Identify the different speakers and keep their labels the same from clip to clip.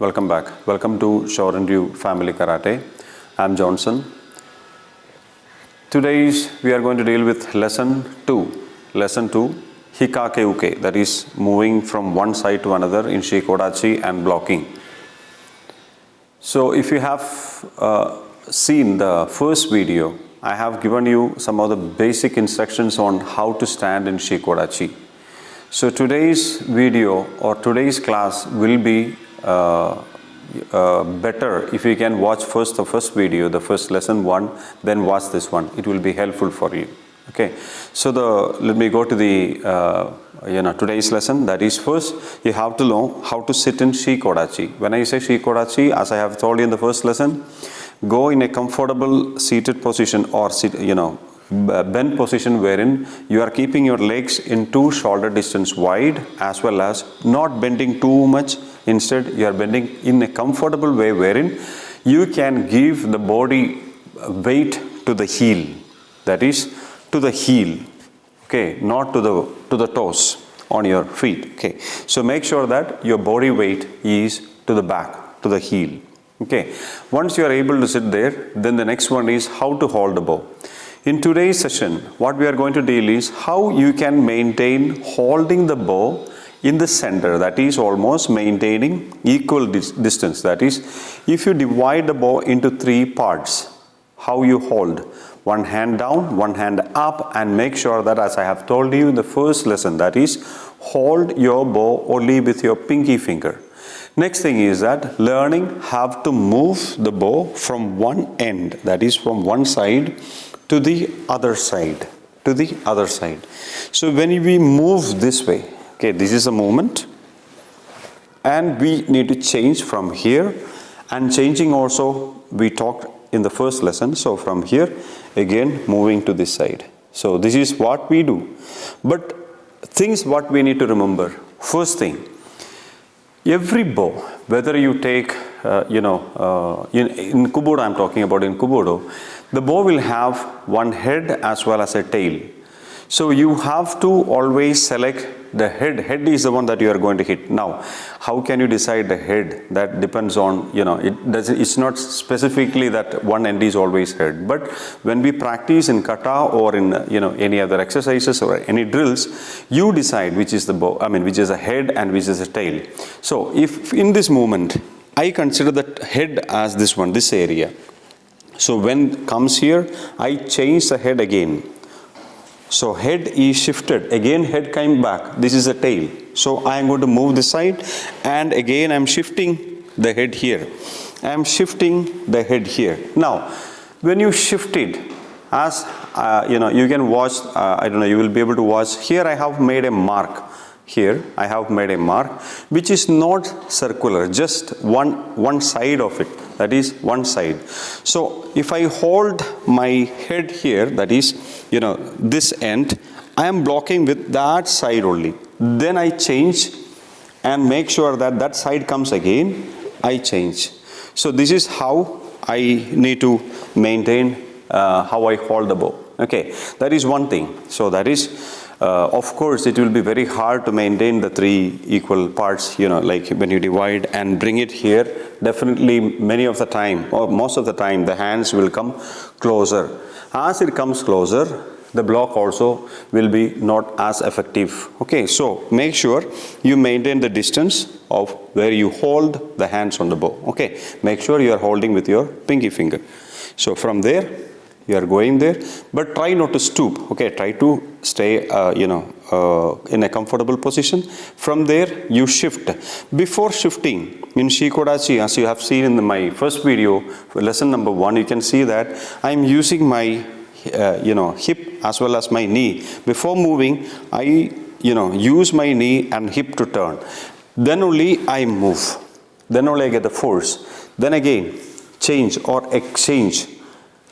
Speaker 1: Welcome back. Welcome to Yamane Ryu Family Karate. I'm Johnson. Today we are going to deal with lesson 2. Lesson 2, Hikake Uke, that is moving from one side to another in Shiko-dachi and blocking. So if you have seen the first video, I have given you some of the basic instructions on how to stand in Shiko-dachi. So today's video or today's class will be better if you can watch first the first video, the first lesson 1, then watch this one. It will be helpful for you. Okay. So let me go to the today's lesson. That is, first you have to know how to sit in Shiko-dachi. When I say Shiko-dachi, as I have told you in the first lesson, go in a comfortable seated position or bent position wherein you are keeping your legs in 2 shoulder distance wide, as well as not bending too much. Instead, you are bending in a comfortable way wherein you can give the body weight to the heel. That is, to the heel. Okay, not to the toes on your feet. Okay, so make sure that your body weight is to the back, to the heel. Okay, once you are able to sit there, then the next one is how to hold the bow. In today's session, what we are going to deal is how you can maintain holding the bow in the center, that is almost maintaining equal distance. That is, if you divide the bow into 3 parts, how you hold. One hand down, one hand up, and make sure that, as I have told you in the first lesson, that is, hold your bow only with your pinky finger. Next thing is that learning how to move the bow from one end, that is from one side to the other side, So when we move this way, okay, this is a movement, and we need to change from here, and changing also we talked in the first lesson. So from here, again moving to this side. So this is what we do. But things what we need to remember. First thing, every bow, whether you take, in Kobudo, I'm talking about in Kobudo, the bow will have one head as well as a tail. So you have to always select the head. Head is the one that you are going to hit. Now, how can you decide the head? That depends on, it's not specifically that one end is always head. But when we practice in kata or in, any other exercises or any drills, you decide which is the bow, which is a head and which is a tail. So if in this movement, I consider the head as this one, this area. So when it comes here, I change the head again. So head is shifted, again head came back, this is a tail. So I am going to move this side, and again I am shifting the head here. I am shifting the head here. Now, when you shift it, as you can watch, you will be able to watch, here I have made a mark. Here I have made a mark which is not circular, just one side of it, that is one side. So if I hold my head here, that is this end, I am blocking with that side only. Then I change and make sure that that side comes again, I change. So this is how I need to maintain how I hold the bow. Okay, that is one thing. So that is, of course, it will be very hard to maintain the 3 equal parts, like when you divide and bring it here, definitely many of the time or most of the time the hands will come closer. As it comes closer, the block also will be not as effective. Okay, so make sure you maintain the distance of where you hold the hands on the bow. Okay, make sure you are holding with your pinky finger. So from there, you are going there, but try not to stoop. Okay, try to stay, in a comfortable position. From there, you shift. Before shifting in Shiko-dachi, as you have seen in my first video, lesson number 1, you can see that I am using my, hip as well as my knee. Before moving, I, use my knee and hip to turn. Then only I move. Then only I get the force. Then again, change or exchange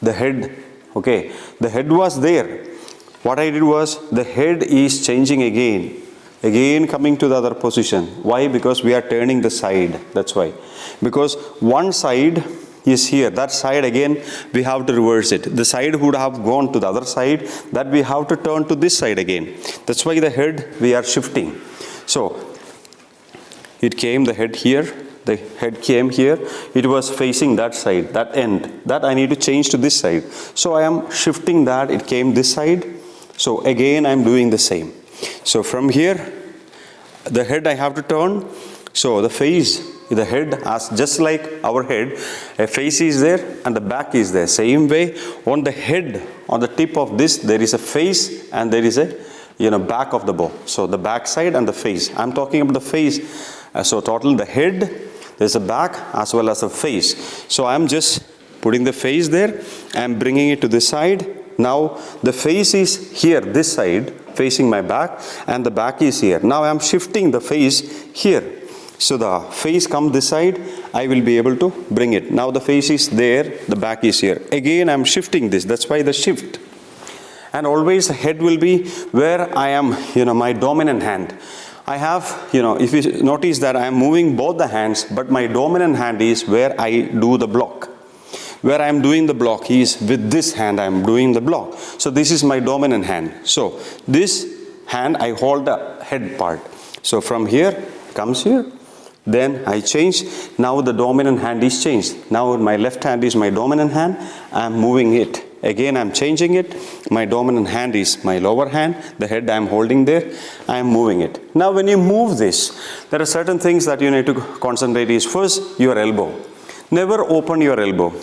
Speaker 1: the head. Okay, the head was there. What I did was, the head is changing again coming to the other position. Why? Because we are turning the side. That's why. Because one side is here, that side again we have to reverse it. The side would have gone to the other side, that we have to turn to this side again. That's why the head we are shifting. So it came the head here, The head came here, it was facing that side, that end. That I need to change to this side. So I am shifting that, it came this side. So again I am doing the same. So from here, the head I have to turn. So the face, the head, as just like our head, a face is there and the back is there. Same way, on the head, on the tip of this, there is a face and there is a back of the bow. So the back side and the face. I'm talking about the face. So total the head, there's a back as well as a face. So I'm just putting the face there. I'm bringing it to this side. Now the face is here, this side, facing my back, and the back is here. Now I'm shifting the face here. So the face comes this side, I will be able to bring it. Now the face is there, the back is here. Again I'm shifting this, that's why the shift. And always the head will be where I am, my dominant hand. I have, if you notice that I am moving both the hands, but my dominant hand is where I do the block. Where I am doing the block is with this hand I am doing the block. So this is my dominant hand. So this hand I hold the head part. So from here, comes here, then I change. Now the dominant hand is changed. Now my left hand is my dominant hand. I am moving it. Again I am changing it. My dominant hand is my lower hand. The head I am holding there. I am moving it. Now when you move this, there are certain things that you need to concentrate is first your elbow. Never open your elbow.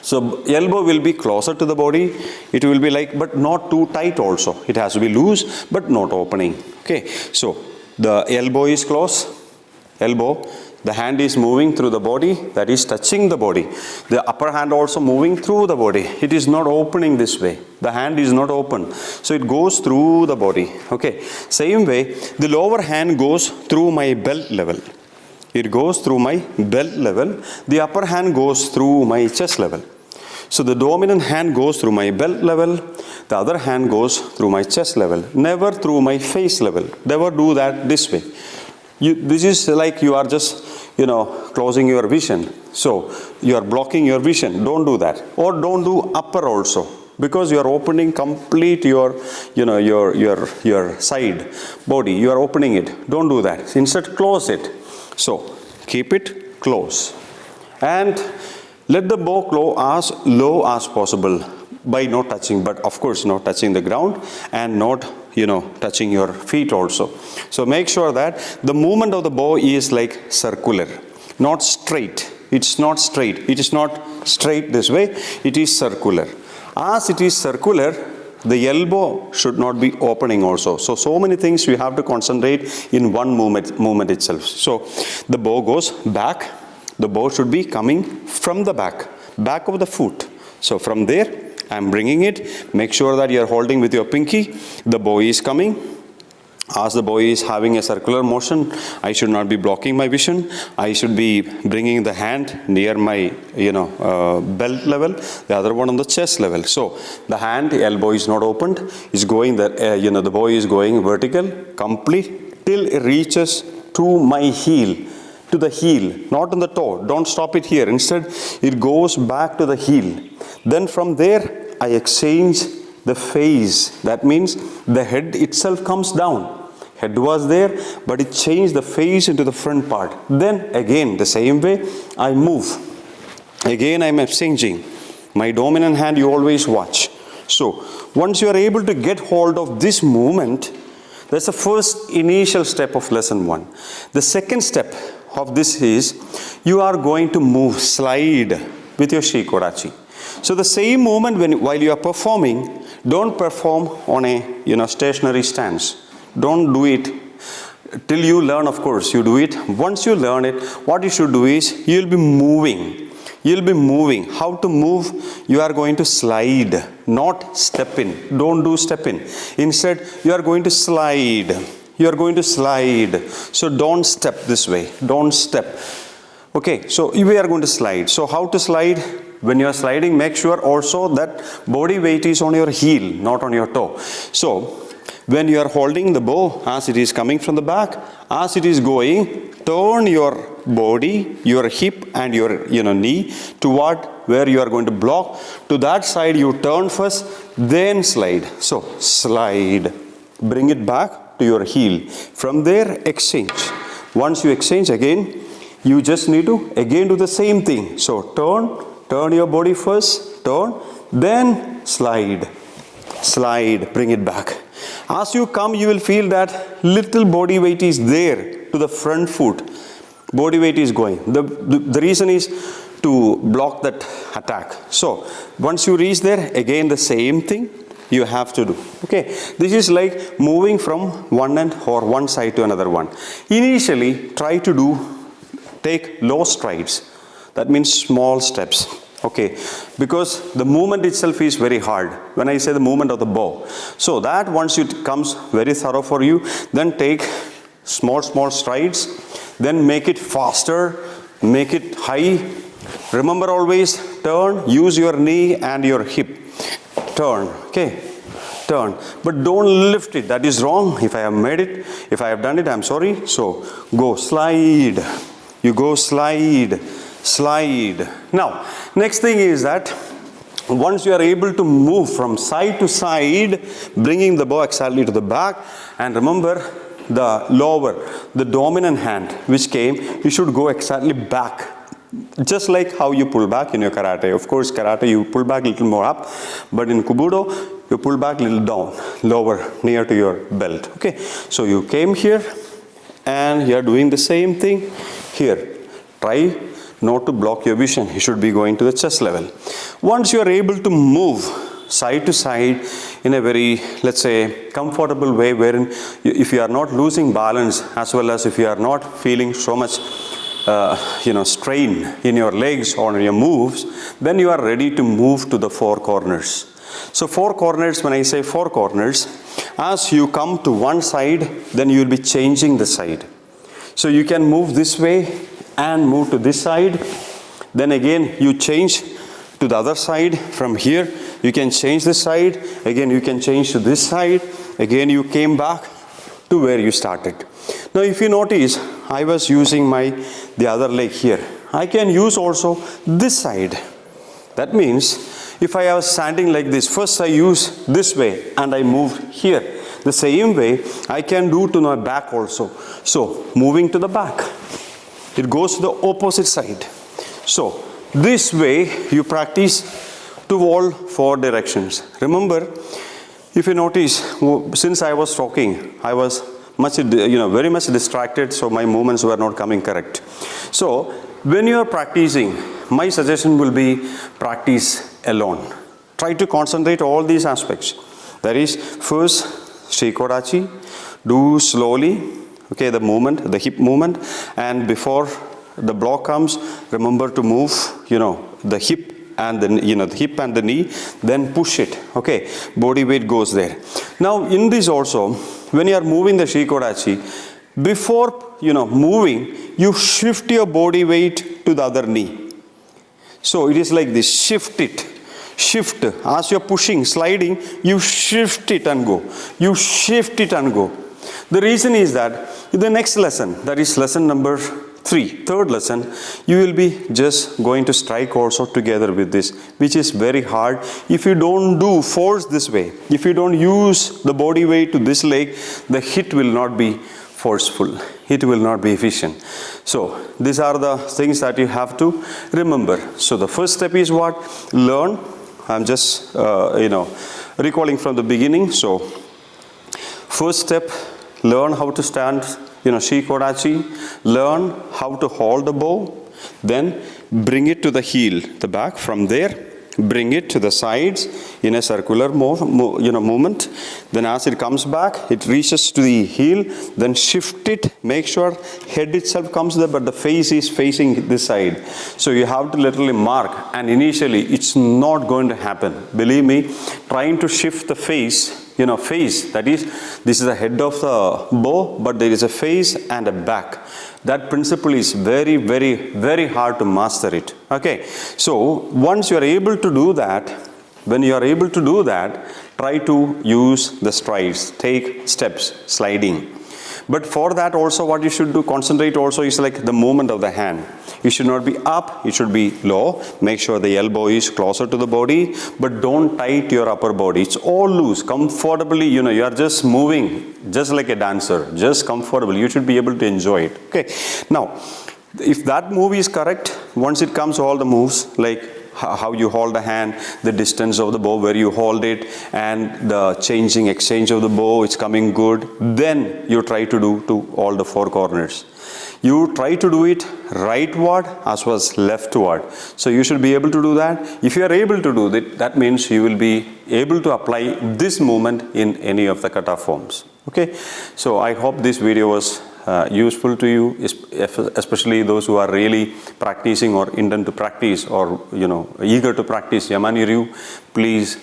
Speaker 1: So elbow will be closer to the body. It will be like, but not too tight also. It has to be loose, but not opening. Okay. So the elbow is close. Elbow. The hand is moving through the body, that is touching the body. The upper hand also moving through the body. It is not opening this way. The hand is not open. So it goes through the body. Okay. Same way, the lower hand goes through my belt level. It goes through my belt level. The upper hand goes through my chest level. So the dominant hand goes through my belt level. The other hand goes through my chest level. Never through my face level. Never do that this way. This is like you are just, closing your vision. So you are blocking your vision. Don't do that. Or don't do upper also. Because you are opening complete your side body. You are opening it. Don't do that. Instead, close it. So keep it close. And let the bow go as low as possible by not touching, but of course not touching the ground and not touching your feet also. So make sure that the movement of the bow is like circular, not straight. It's not straight. It is not straight this way. It is circular. As it is circular, the elbow should not be opening also. So many things we have to concentrate in one movement itself. So the bow goes back. The bow should be coming from the back of the foot. So from there, I'm bringing it. Make sure that you're holding with your pinky. The bow is coming. As the bow is having a circular motion, I should not be blocking my vision. I should be bringing the hand near my, belt level. The other one on the chest level. So the hand, the elbow is not opened. Is going the bow is going vertical, complete till it reaches to my heel. To the heel, not on the toe. Don't stop it here. Instead, it goes back to the heel. Then from there, I exchange the face. That means the head itself comes down. Head was there, but it changed the face into the front part. Then again, the same way, I move. Again, I'm exchanging. My dominant hand, you always watch. So, once you are able to get hold of this movement, that's the first initial step of lesson 1. The second step of this is, you are going to move, slide with your Shiko-dachi. So the same movement while you are performing, don't perform on a stationary stance. Don't do it till you learn, of course, you do it. Once you learn it, what you should do is, you'll be moving. You'll be moving. How to move? You are going to slide, not step in. Don't do step in. Instead, you are going to slide. You are going to slide. So don't step this way. Don't step. Okay, so we are going to slide. So how to slide? When you are sliding, make sure also that body weight is on your heel, not on your toe. So when you are holding the bow, as it is coming from the back, as it is going, turn your body, your hip and your knee toward where you are going to block. To that side you turn first, then slide. So slide. Bring it back to your heel. From there, exchange. Once you exchange again, you just need to again do the same thing. So turn your body first, turn, then slide, bring it back. As you come, you will feel that little body weight is there to the front foot. Body weight is going. The reason is to block that attack. So once you reach there, again the same thing you have to do. Okay, this is like moving from one end or one side to another one. Initially, try to take low strides. That means small steps. Okay, because the movement itself is very hard. When I say the movement of the bow, so that once it comes very thorough for you, then take small strides, then make it faster, make it high. Remember always turn, use your knee and your hip. Turn, okay, turn, but don't lift it. That is wrong. If I have made it, if I have done it, I'm sorry. So go slide, you go slide. Now, next thing is that once you are able to move from side to side, bringing the bow exactly to the back, and remember the dominant hand which came, you should go exactly back. Just like how you pull back in your karate. Of course, karate you pull back a little more up, but in Kobudo, you pull back a little down, lower, near to your belt. Okay, so you came here and you are doing the same thing here. Try not to block your vision. You should be going to the chest level. Once you are able to move side to side in a very, let's say, comfortable way, wherein if you are not losing balance, as well as if you are not feeling so much strain in your legs or in your moves, then you are ready to move to the four corners. So four corners, when I say four corners, as you come to one side, then you will be changing the side. So you can move this way and move to this side. Then again, you change to the other side. From here, you can change this side. Again, you can change to this side. Again, you came back to where you started. Now, if you notice, I was using the other leg here. I can use also this side. That means, if I was standing like this, first I use this way and I moved here. The same way, I can do to my back also. So, moving to the back. It goes to the opposite side. So, this way you practice to all four directions. Remember, if you notice, since I was talking, I was very much distracted, so my movements were not coming correct. So, when you are practicing, my suggestion will be practice alone. Try to concentrate all these aspects. That is, first, Shiko-dachi, do slowly. Okay, the movement, the hip movement, and before the block comes, remember to move, the hip and the hip and the knee, then push it. Okay, body weight goes there. Now, in this also, when you are moving the Shiko-dachi, before moving, you shift your body weight to the other knee. So it is like this. Shift it. Shift. As you are pushing, sliding, you shift it and go. You shift it and go. The reason is that in the next lesson, that is lesson number 3, third lesson, you will be just going to strike also together with this, which is very hard. If you don't do force this way, if you don't use the body weight to this leg, the hit will not be forceful. It will not be efficient. So these are the things that you have to remember. So the first step is what? Learn. I'm just, recalling from the beginning. So first step, learn how to stand, Shiko-dachi. Learn how to hold the bow. Then bring it to the heel, the back. From there, bring it to the sides in a circular movement. Then as it comes back, it reaches to the heel. Then shift it. Make sure head itself comes there, but the face is facing this side. So you have to literally mark. And initially, it's not going to happen. Believe me, trying to shift the face, face, that is, this is the head of the bow, but there is a face and a back. That principle is very, very, very hard to master it. Okay, so once you are able to do that, when you are able to do that, try to use the strides, take steps, sliding. But for that also what you should do, concentrate also is like the movement of the hand. You should not be up, it should be low. Make sure the elbow is closer to the body, but don't tight your upper body. It's all loose, comfortably, you are just moving, just like a dancer, just comfortable. You should be able to enjoy it. Okay. Now, If that move is correct, once it comes all the moves, like how you hold the hand, the distance of the bow, where you hold it, and the changing exchange of the bow, it's coming good, then you try to do to all the four corners. You try to do it rightward as well as leftward. So you should be able to do that. If you are able to do that, that means you will be able to apply this movement in any of the kata forms. Okay, so I hope this video was useful to you, especially those who are really practicing or intend to practice, or eager to practice Yamane Ryu. Please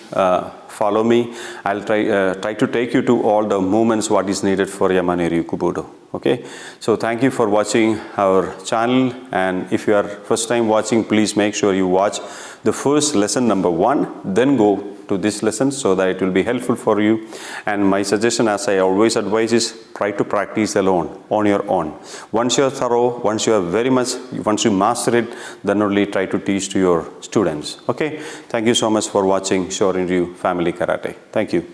Speaker 1: follow me. I'll try to take you to all the movements what is needed for Yamane Ryu Kobudo. Okay, so thank you for watching our channel, and if you are first time watching, please make sure you watch the first lesson number 1, then go to this lesson, so that it will be helpful for you. And my suggestion, as I always advise, is try to practice alone, on your own. Once you are thorough, once you master it, then only try to teach to your students. Okay, thank you so much for watching Shorin Ryu Family Karate. Thank you.